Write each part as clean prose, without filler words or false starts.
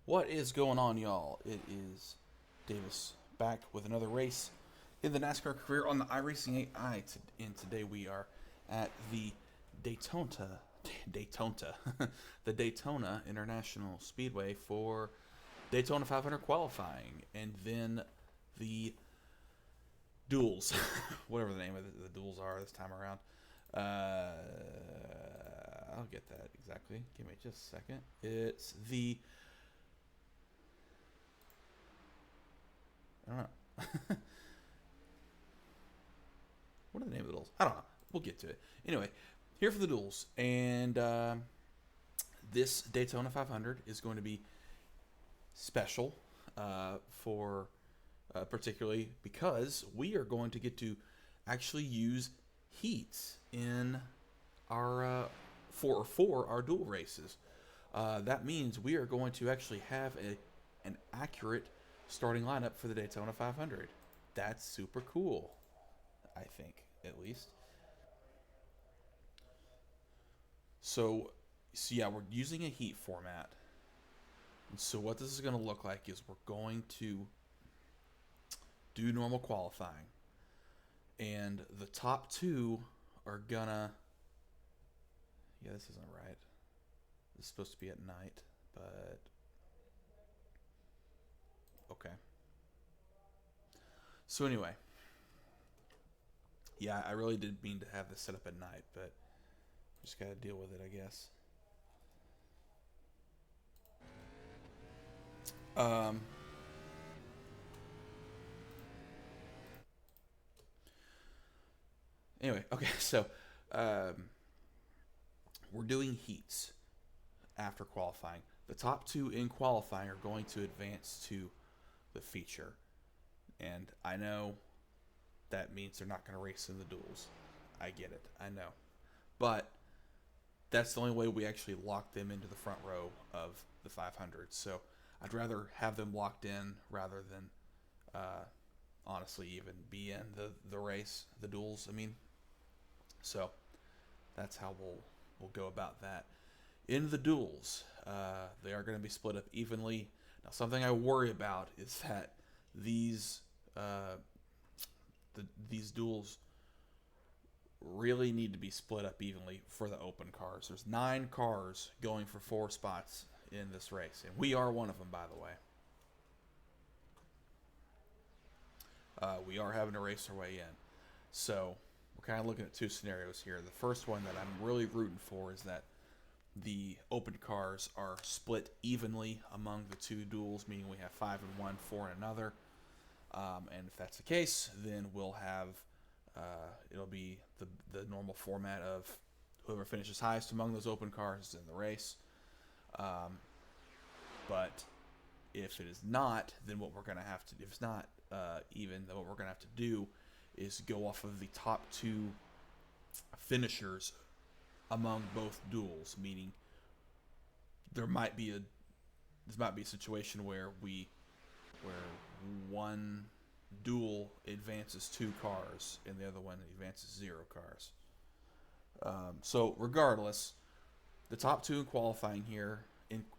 What is going on, y'all? It is Davis back with another race in the NASCAR career on the iRacing AI. And today we are at the Daytona, the Daytona International Speedway for Daytona 500 qualifying, and then the Duels, whatever the name of the duels are this time around. I'll get that exactly. Give me just a second. It's the I don't know. What are the name of the duels? I don't know. We'll get to it. Anyway, here for the duels. And this Daytona 500 is going to be special for particularly because we are going to get to actually use heats in our for our dual races. That means we are going to actually have an accurate starting lineup for the Daytona 500. That's super cool, I think, at least. So yeah, we're using a heat format. And so what this is going to look like is we're going to do normal qualifying, and the top two are gonna. Yeah, this isn't right. This is supposed to be at night, but okay. So anyway, yeah, I really did mean to have this set up at night, but just gotta deal with it, I guess. Um, anyway, okay, so um, we're doing heats after qualifying. The top two in qualifying are going to advance to the feature, and I know that means they're not going to race in the duels. I get it, I know, but that's the only way we actually lock them into the front row of the 500. So I'd rather have them locked in rather than honestly even be in the race, the duels. I mean, so that's how we'll go about that. In the duels, they are going to be split up evenly. Now, something I worry about is that these these duels really need to be split up evenly for the open cars. There's 9 cars going for 4 spots in this race, and we are one of them, by the way. We are having to race our way in. So we're kind of looking at 2 scenarios here. The first one that I'm really rooting for is that the open cars are split evenly among the 2 duels, meaning we have 5 in one, 4 in another. And if that's the case, then we'll have it'll be the normal format of whoever finishes highest among those open cars is in the race. Um, but if it is not, then what we're going to have to, if it's not even, then what we're going to have to do is go off of the top 2 finishers among both duels, meaning there might be a situation where one duel advances 2 cars and the other one advances 0 cars. So regardless, the top 2 in qualifying here,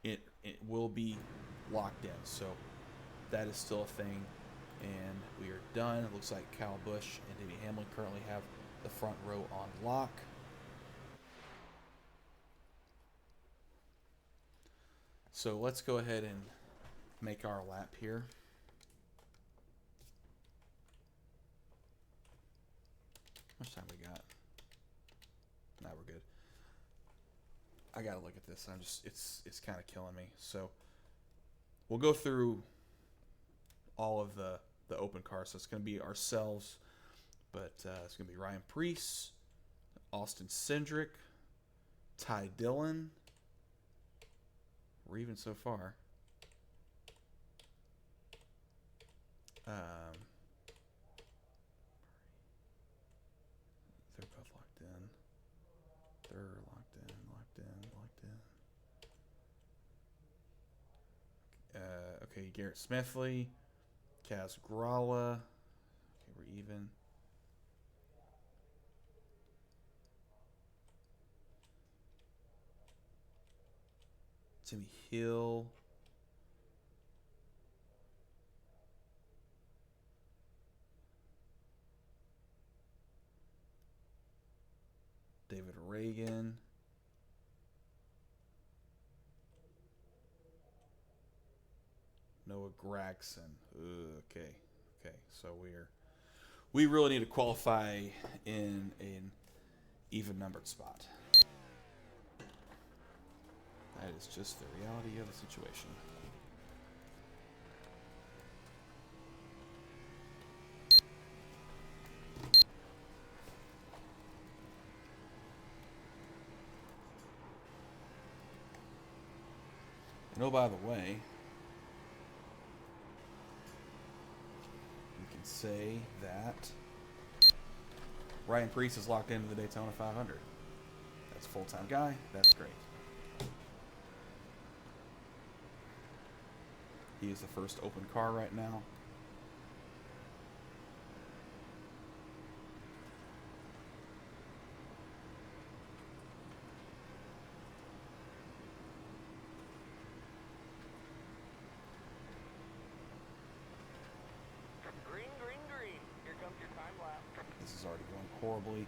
it will be locked in. So that is still a thing, and we are done. It looks like Kyle Busch and Denny Hamlin currently have the front row on lock. So let's go ahead and make our lap here. How much time we got? Nah, we're good. I gotta look at this. It's kind of killing me. So we'll go through all of the open cars. So it's gonna be ourselves, but it's gonna be Ryan Preece, Austin Cindric, Ty Dillon. We're even so far. They're both locked in. They're locked in, locked in, locked in. Okay, Garrett Smithley, Kaz Gralla. Okay, we're even. Timmy Hill, again. Noah Gregson. Okay. Okay. So we really need to qualify in an even numbered spot. That is just the reality of the situation. And oh, by the way, we can say that Ryan Preece is locked into the Daytona 500. That's a full-time guy. That's great. He is the first open car right now. Green, green, green. Here comes your time lapse. This is already going horribly.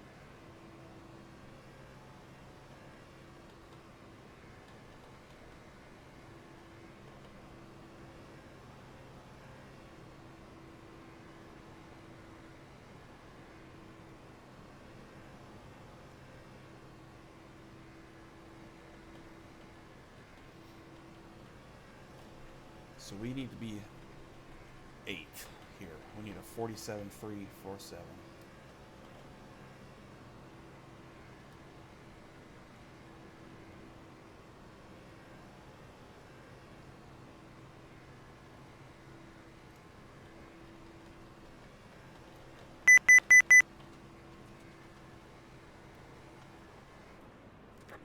So we need to be 8th here. We need a 47.347.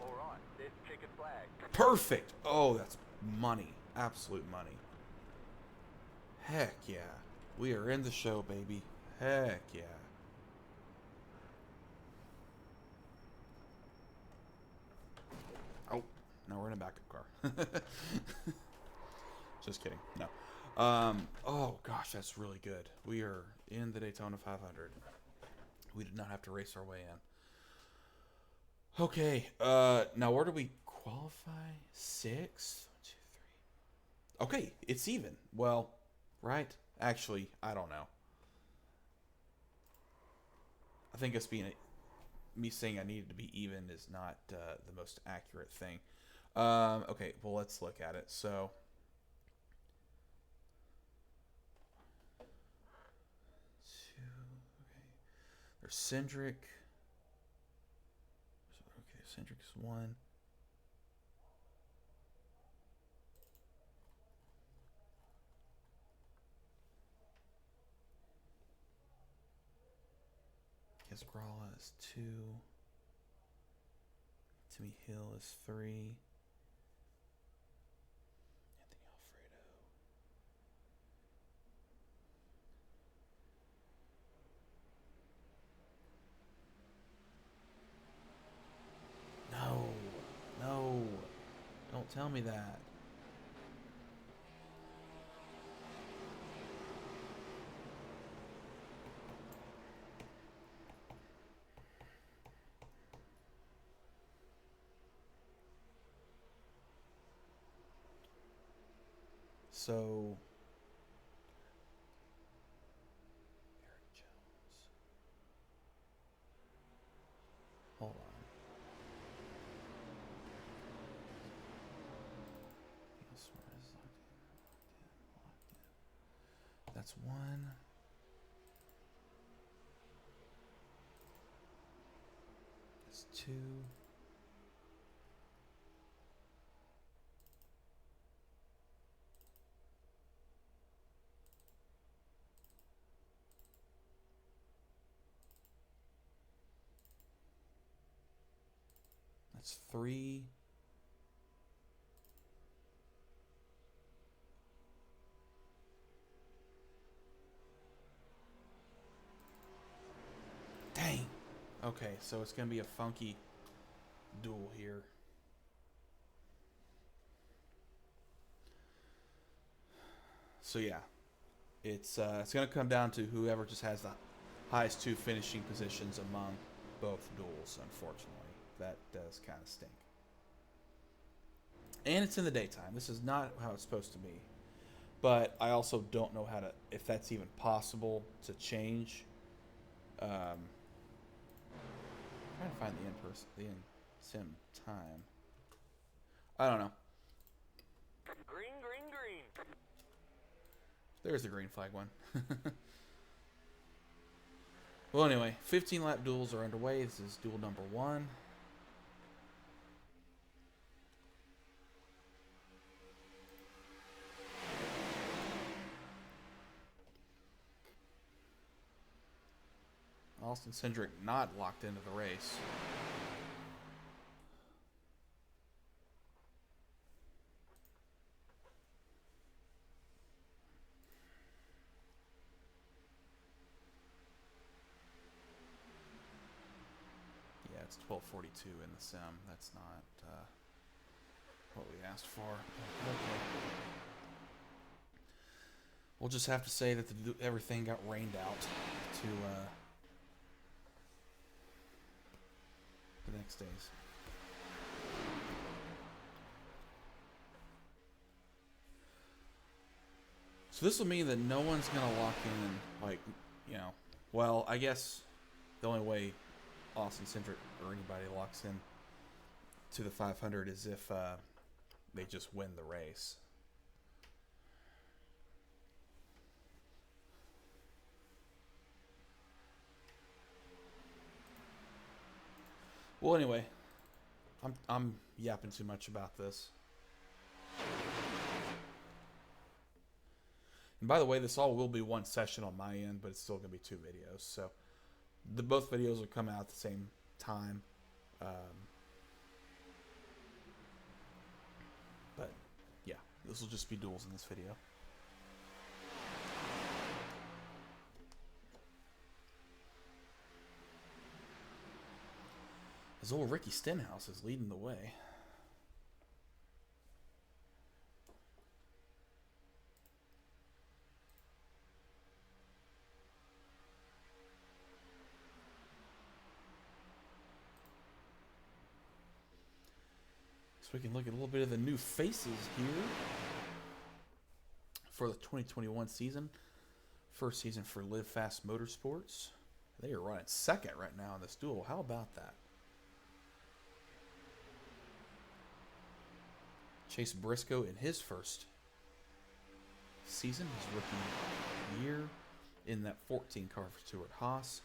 Or on this chicken flag. Perfect. Oh, that's money. Absolute money. Heck yeah. We are in the show, baby. Heck yeah. Oh, no, we're in a backup car. Just kidding. No. Oh, gosh, that's really good. We are in the Daytona 500. We did not have to race our way in. Okay. Now, where do we qualify? 6? 1, 2, 3. Okay, it's even. Well, right? Actually, I don't know. I think me saying I needed to be even is not the most accurate thing. Okay, well, let's look at it. So, okay. There's Cindric. Okay, Cindric's 1. Casgrala is 2. Timmy Hill is 3. Anthony Alfredo. No. No. Don't tell me that. So, Eric Jones. Hold on. That's 1. That's 2. That's 3. Dang. Okay, so it's going to be a funky duel here. So yeah, it's going to come down to whoever just has the highest 2 finishing positions among both duels, unfortunately. That does kind of stink. And it's in the daytime. This is not how it's supposed to be. But I also don't know how to, if that's even possible to change. Trying to find the in sim time. I don't know. Green, green, green. There's the green flag one. Well, anyway, 15 lap duels are underway. This is duel number 1. Austin Cindric not locked into the race. Yeah, it's 12:42 in the sim. That's not what we asked for. Okay. We'll just have to say that everything got rained out to the next days. So this will mean that no one's going to lock in, like, you know, well, I guess the only way Austin Cindric or anybody locks in to the 500 is if they just win the race. Well, anyway, I'm yapping too much about this. And by the way, this all will be one session on my end, but it's still going to be 2 videos. So both videos will come out at the same time. But yeah, this will just be duels in this video. As old Ricky Stenhouse is leading the way. So we can look at a little bit of the new faces here for the 2021 season. First season for Live Fast Motorsports. They are running second right now in this duel. How about that? Chase Briscoe in his first season, his rookie year, in that 14 car for Stuart Haas.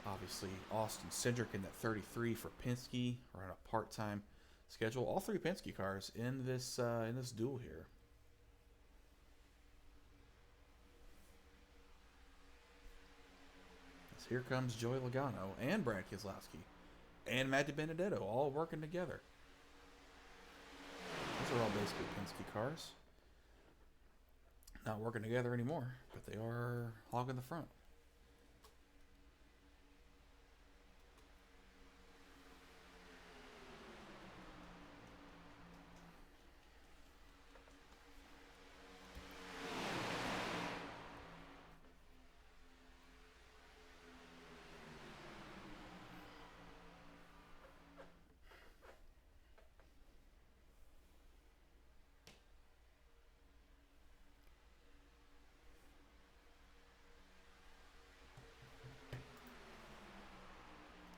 Obviously, Austin Cindric in that 33 for Penske, running a part-time schedule. All 3 Penske cars in this duel here. As here comes Joey Logano and Brad Keselowski and Matty Benedetto all working together. Those are all basically Penske cars. Not working together anymore, but they are hogging the front.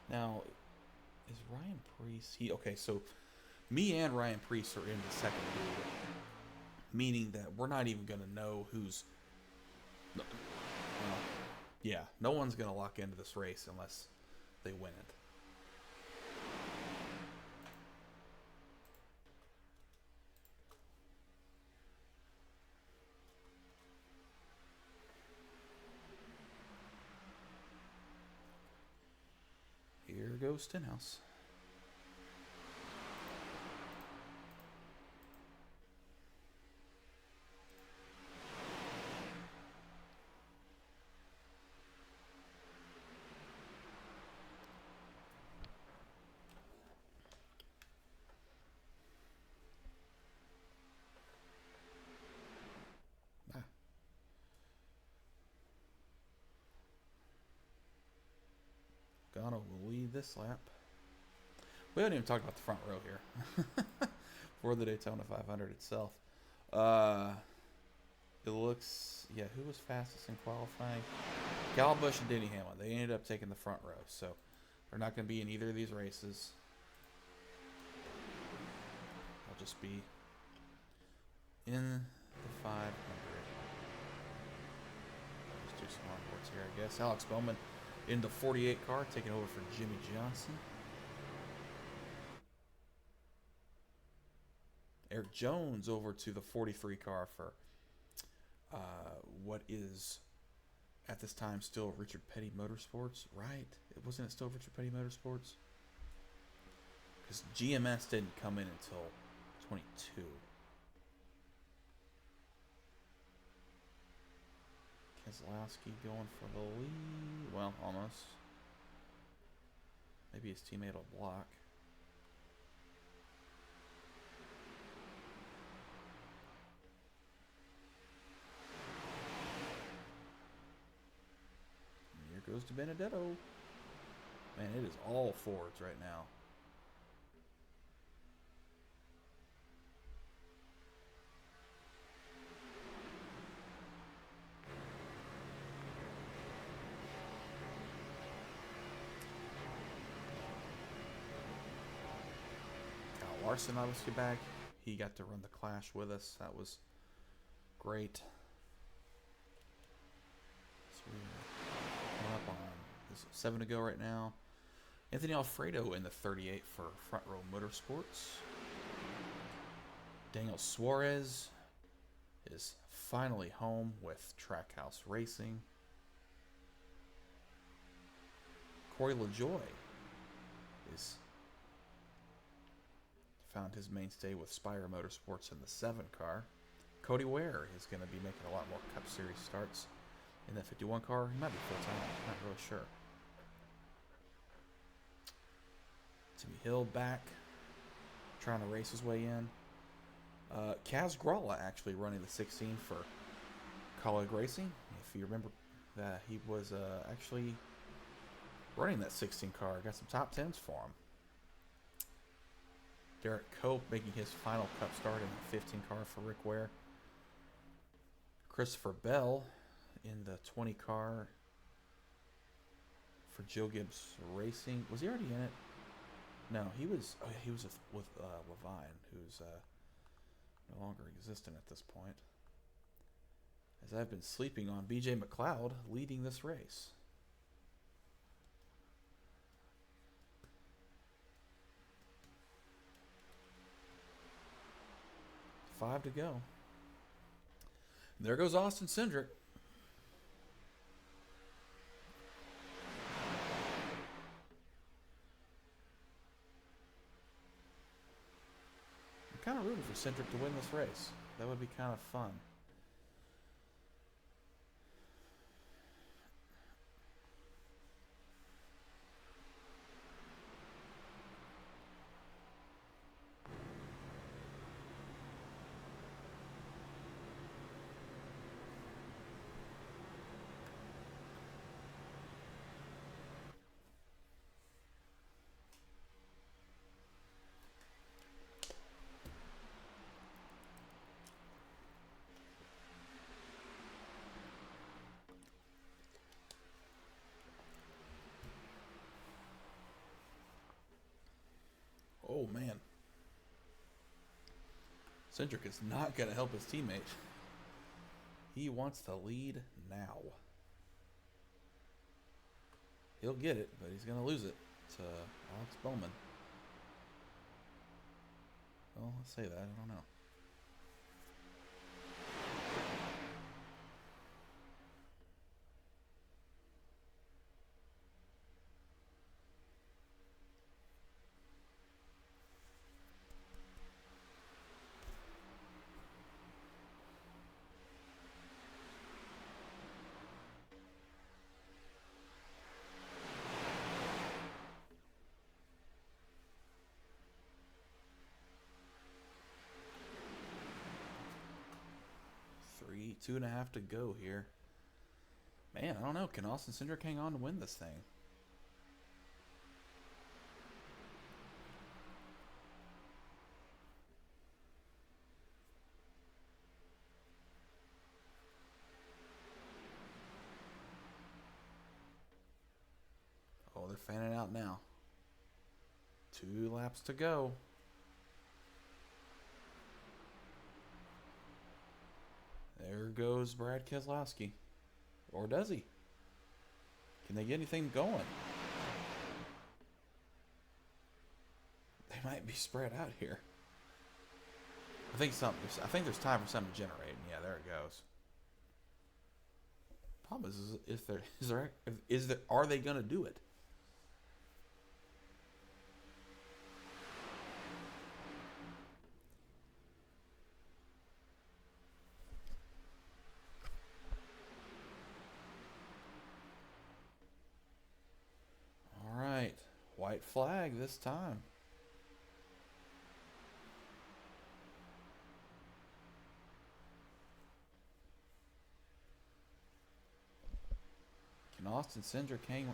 Now, is Ryan Preece... Okay, so me and Ryan Preece are in the second duel, meaning that we're not even going to know who's... yeah, no one's going to lock into this race unless they win it. Here goes Stenhouse. Logano will lead this lap. We haven't even talked about the front row here for the Daytona 500 itself. Uh, it looks, yeah, who was fastest in qualifying? Kyle Busch and Denny Hamlin. They ended up taking the front row, so they're not going to be in either of these races. I'll just be in the 500. Let's do some onboards here, I guess. Alex Bowman in the 48 car, taking over for Jimmy Johnson. Eric Jones over to the 43 car for what is at this time still Richard Petty Motorsports, right? Wasn't it still Richard Petty Motorsports? Because GMS didn't come in until 22. Keselowski going for the lead. Well, almost. Maybe his teammate will block. And here goes to Benedetto. Man, it is all Fords right now. Larson obviously back. He got to run the Clash with us. That was great. So we're up on this 7 to go right now. Anthony Alfredo in the 38 for Front Row Motorsports. Daniel Suarez is finally home with Trackhouse Racing. Corey LaJoy is found his mainstay with Spire Motorsports in the 7 car. Cody Ware is going to be making a lot more Cup Series starts in that 51 car. He might be full-time. I'm not really sure. Timmy Hill back, trying to race his way in. Kaz Gralla actually running the 16 for Colleague Racing. If you remember that he was actually running that 16 car. Got some top 10s for him. Derek Cope making his final Cup start in the 15 car for Rick Ware. Christopher Bell in the 20 car for Joe Gibbs Racing. Was he already in it? No, he was. Oh, he was with Levine, who's no longer existent at this point. As I've been sleeping on BJ McLeod leading this race. Five to go. There goes Austin Cindric. I'm kind of rooting for Cindric to win this race. That would be kind of fun. Oh, man. Cindric is not going to help his teammate. He wants to lead now. He'll get it, but he's going to lose it to Alex Bowman. Well, let's say that. I don't know. Two and a half to go here. Man, I don't know. Can Austin Cindric hang on to win this thing? fanning out now. 2 laps to go. There goes Brad Keselowski. Or does he? Can they get anything going? They might be spread out here. I think there's time for something to generate. And yeah, there it goes. Problem is are they gonna do it? All right, white flag this time. Can Austin Cindric hang on?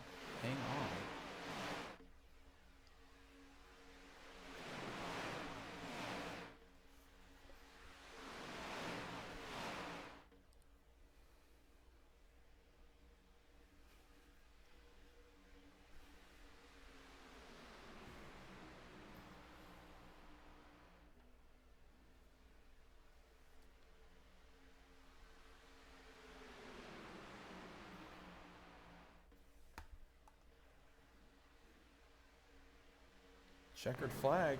Checkered flag.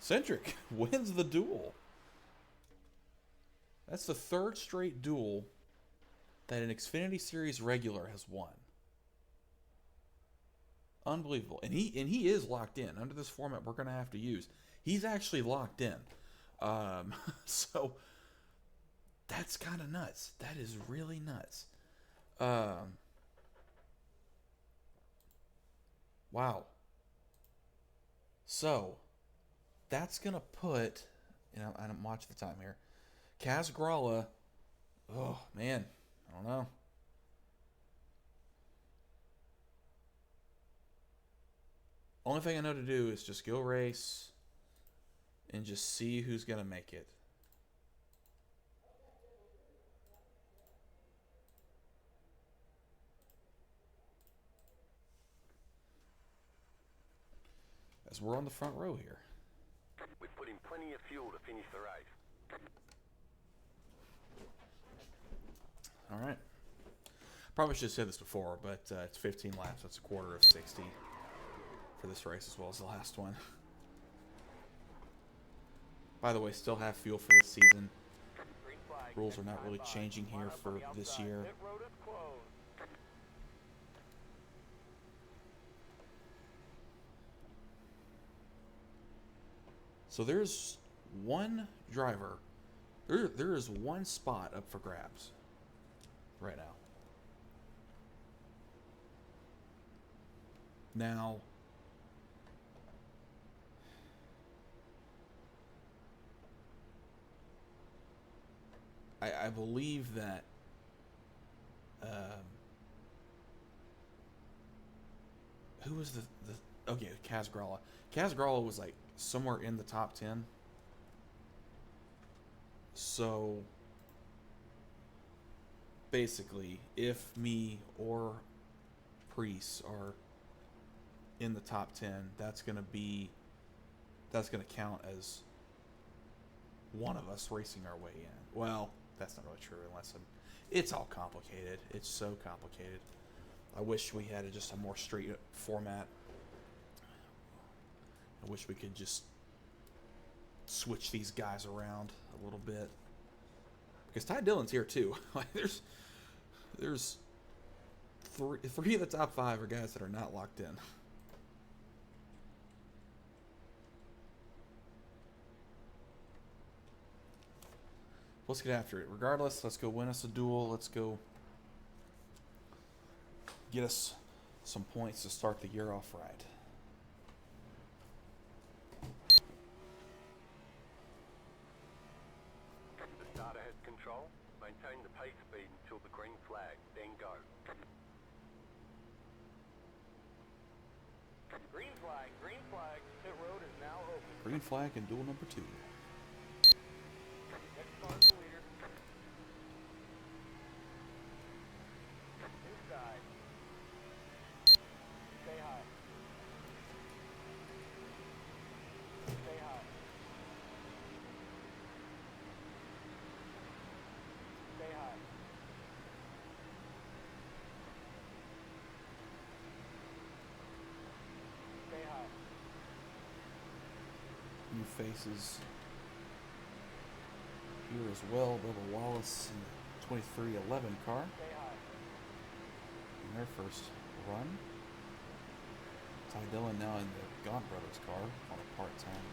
Cindric wins the duel. That's the 3rd straight duel that an Xfinity Series regular has won. Unbelievable. And he is locked in. Under this format we're going to have to use, he's actually locked in. So that's kind of nuts. That is really nuts. Wow. So that's going to put, I don't watch the time here. Kaz Gralla, oh man, I don't know. Only thing I know to do is just go race and just see who's going to make it. As we're on the front row here. We've put in plenty of fuel to finish the race. All right. Probably should have said this before, but it's 15 laps. That's a quarter of 60 for this race as well as the last one. By the way, still have fuel for this season. Rules are not really changing here for this year. So there's one driver. There is one spot up for grabs right now. Now, I believe that who was the okay, Kaz Gralla. Kaz Gralla was like somewhere in the top 10. So basically, if me or Priest are in the top 10, that's going to count as one of us racing our way in. Well, that's not really true unless it's all complicated. It's so complicated. I wish we had just a more straight format. I wish we could just switch these guys around a little bit. Because Ty Dillon's here too. Like there's three of the top 5 are guys that are not locked in. Let's get after it. Regardless, let's go win us a duel. Let's go get us some points to start the year off right. The starter has control. Maintain the pace speed until the green flag, then go. Green flag, green flag. Pit road is now open. Green flag in duel number 2. Next car is the leader. Inside. races here as well. Bubba Wallace in the 2311 car in their first run. Ty Dillon now in the Gaunt Brothers car on a part-time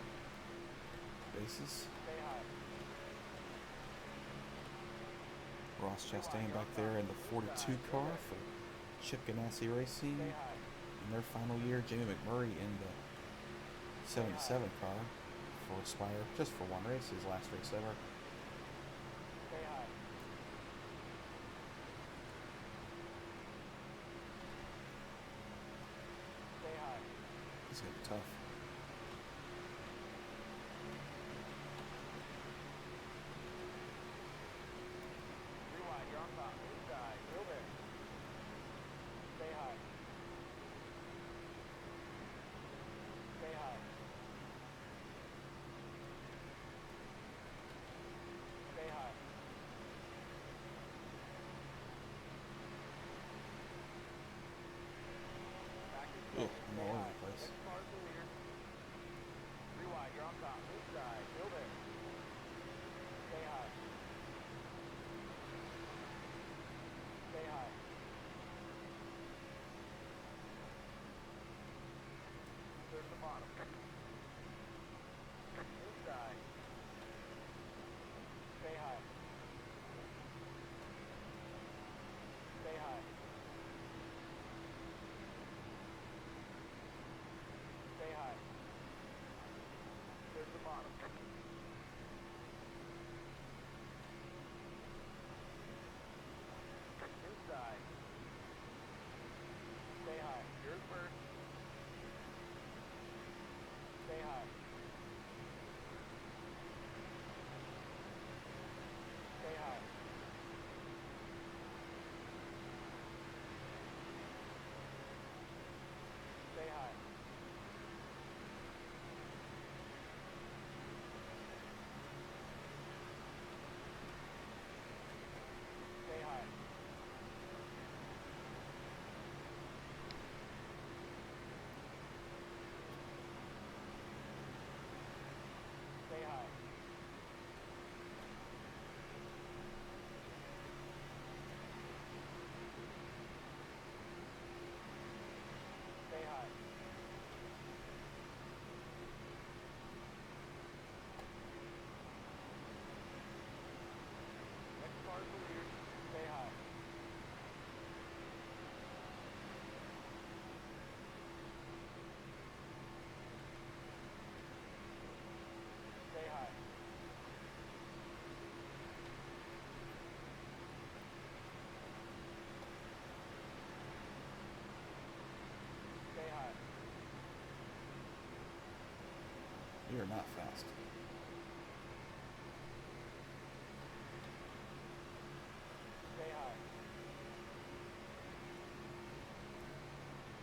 basis. Ross Chastain back there in the 42 car for Chip Ganassi Racing in their final year. Jamie McMurray in the 77 car for Spire, just for one race, his last race ever. This is going to be tough. Oh, I'm all over the place. You're not fast. Stay high.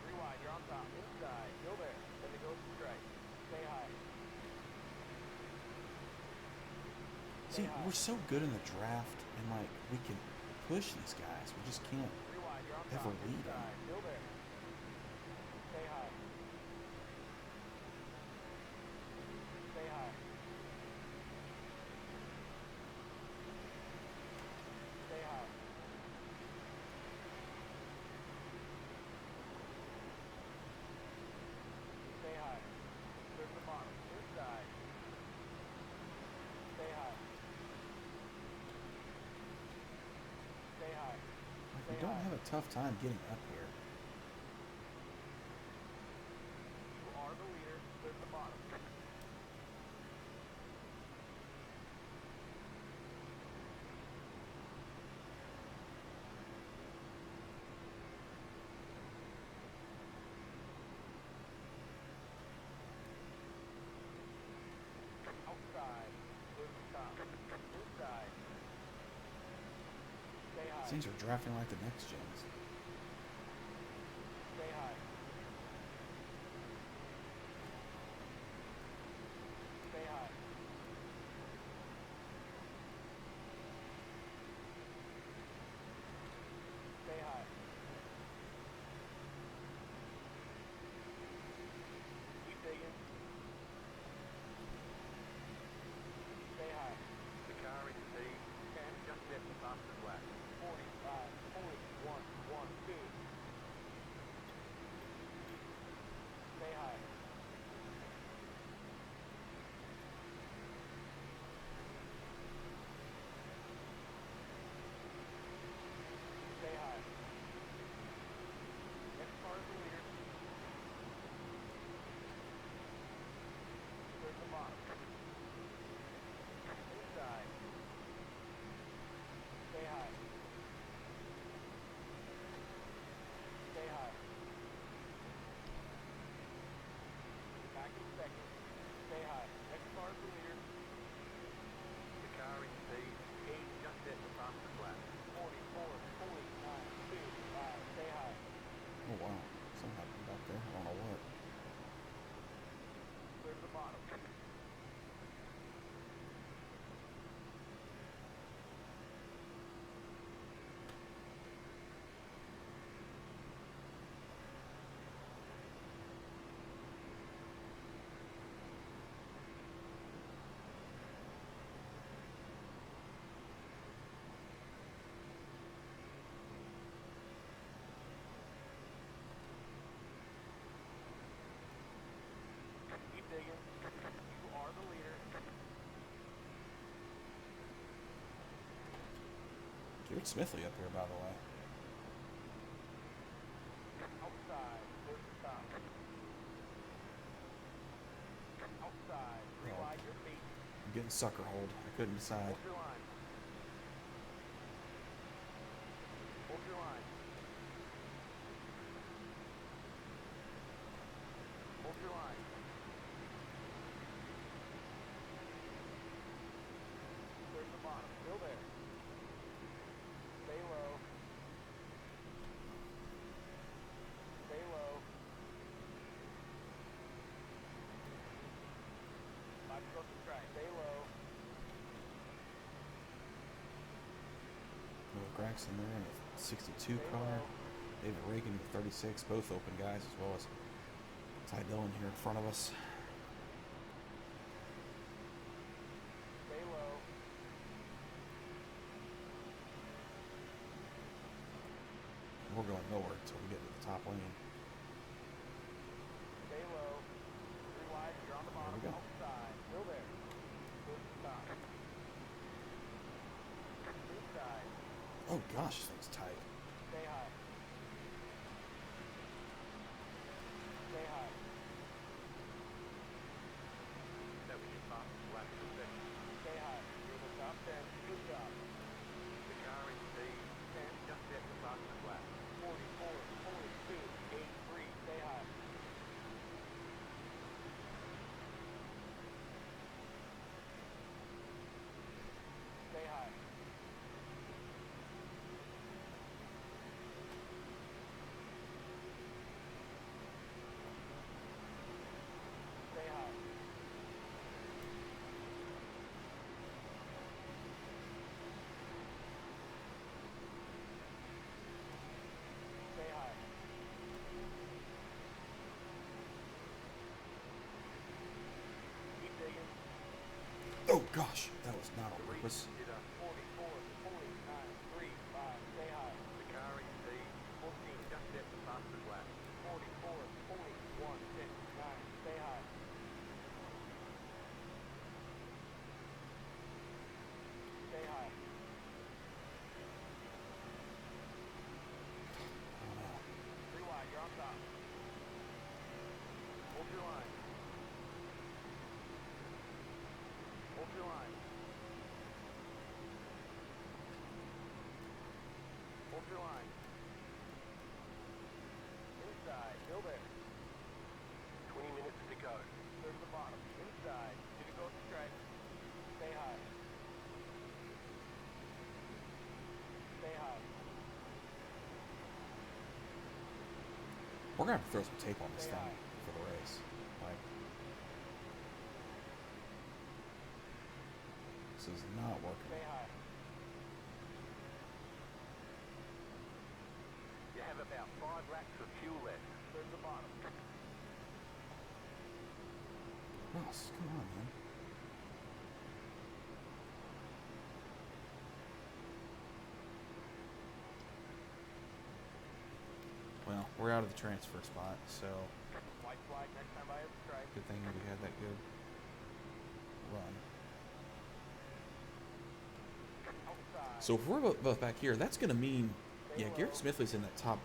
Rewind, you're on top. Inside. Still there. Then it goes to strike. Stay high. See, we're so good in the draft, and like we can push these guys. We just can't Rewind, you're on ever top. lead them. Inside. Still there. Stay high. Stay high. Stay high. Stay high. There's the bottom. Inside. Stay high. Stay high. Like, we don't have a tough time getting up here. You are the leader. There's the bottom. Outside. There's the top. Inside. Stay high. Things are drafting like the next gens. Stay high. Stay high. Stay high. Keep digging. Garrett Smithley up here, by the way. Outside, there's the stop. Outside, rewide your feet. I'm getting sucker hold. I couldn't decide. Hold your line. Hold your line. Hold your line. There's the bottom. Still there. Stay low. Stay low. 5 strokes to strike. Stay low. Will Gregson there in a 62 Stay car. low. David Reagan with 36, both open guys, as well as Ty Dillon here in front of us. Stay low. We're going nowhere until we get to the top lane. Stay low. 3 wide. You're on the bottom. we go. Outside. Still there. Good stop. Inside. Oh gosh, this thing's tight. Stay high. Stay high. That was your top left position. Stay high. You're the top 10. Good job. The car in speed. 10. Just hit the fastest lap. 44, 42, 83. Stay high. Stay high. Stay high. Stay high. Keep digging. Oh gosh, that was not on purpose. 44, 49, 3, 5. Stay high. The car in speed. 14. Just hit the fastest lap. 44, 41, 59. Stay high. Stay high. Oh no. 3 wide. You're on top. Hold your line. Hold your line. Hold your line. Inside. Still there. 20 minutes to go. Clear to the bottom. Inside. Did it go to strike? Stay high. Stay high. We're gonna have to throw some tape on this Stay thing high. for the race. Like, this is not working. Stay high. You have about 5 laps of fuel left. Clear to the bottom. What else is going on, man? Well, we're out of the transfer spot, so White flag next time I have a strike. good thing we had that good run. Outside. So if we're both back here, that's going to mean, yeah, Garrett Smithley's in that top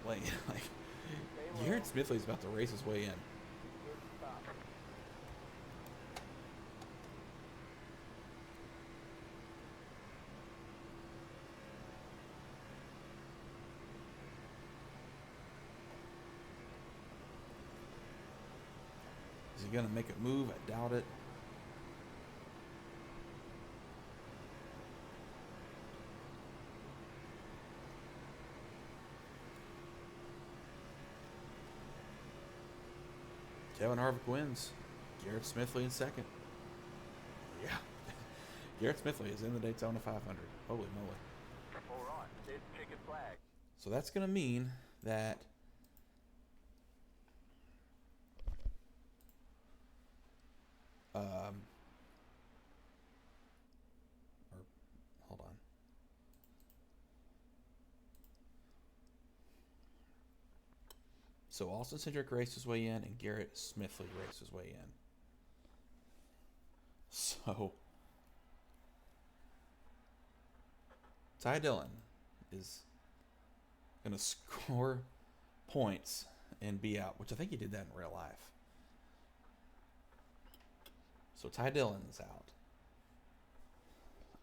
lane. Like, Garrett Smithley's about to race his way in. Good stop. Is he going to make a move? I doubt it. Kevin Harvick wins. Garrett Smithley in second. Yeah. Garrett Smithley is in the Daytona 500. Holy moly. All right. There's checkered flag. So that's going to mean that or hold on. So Austin Cindric raced his way in and Garrett Smithley raced his way in. So Ty Dillon is going to score points and be out, which I think he did that in real life. So Ty Dillon is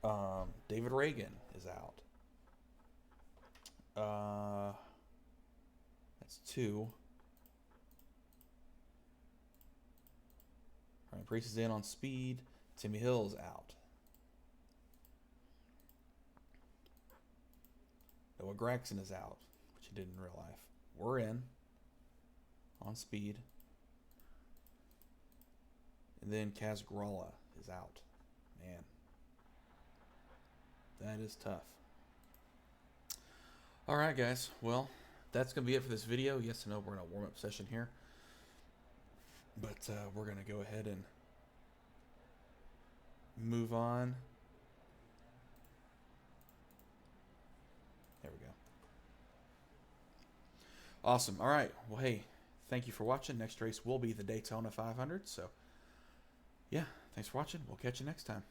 out. David Reagan is out. That's 2. Ryan Priest is in on speed. Timmy Hill's out. Noah Gregson is out, which he did in real life. We're in on speed. And then Kaz Gralla is out. Man, that is tough. All right, guys. Well, that's going to be it for this video. Yes, I know we're in a warm-up session here. But we're going to go ahead and move on. There we go. Awesome. All right. Well, hey, thank you for watching. Next race will be the Daytona 500. So, yeah, thanks for watching. We'll catch you next time.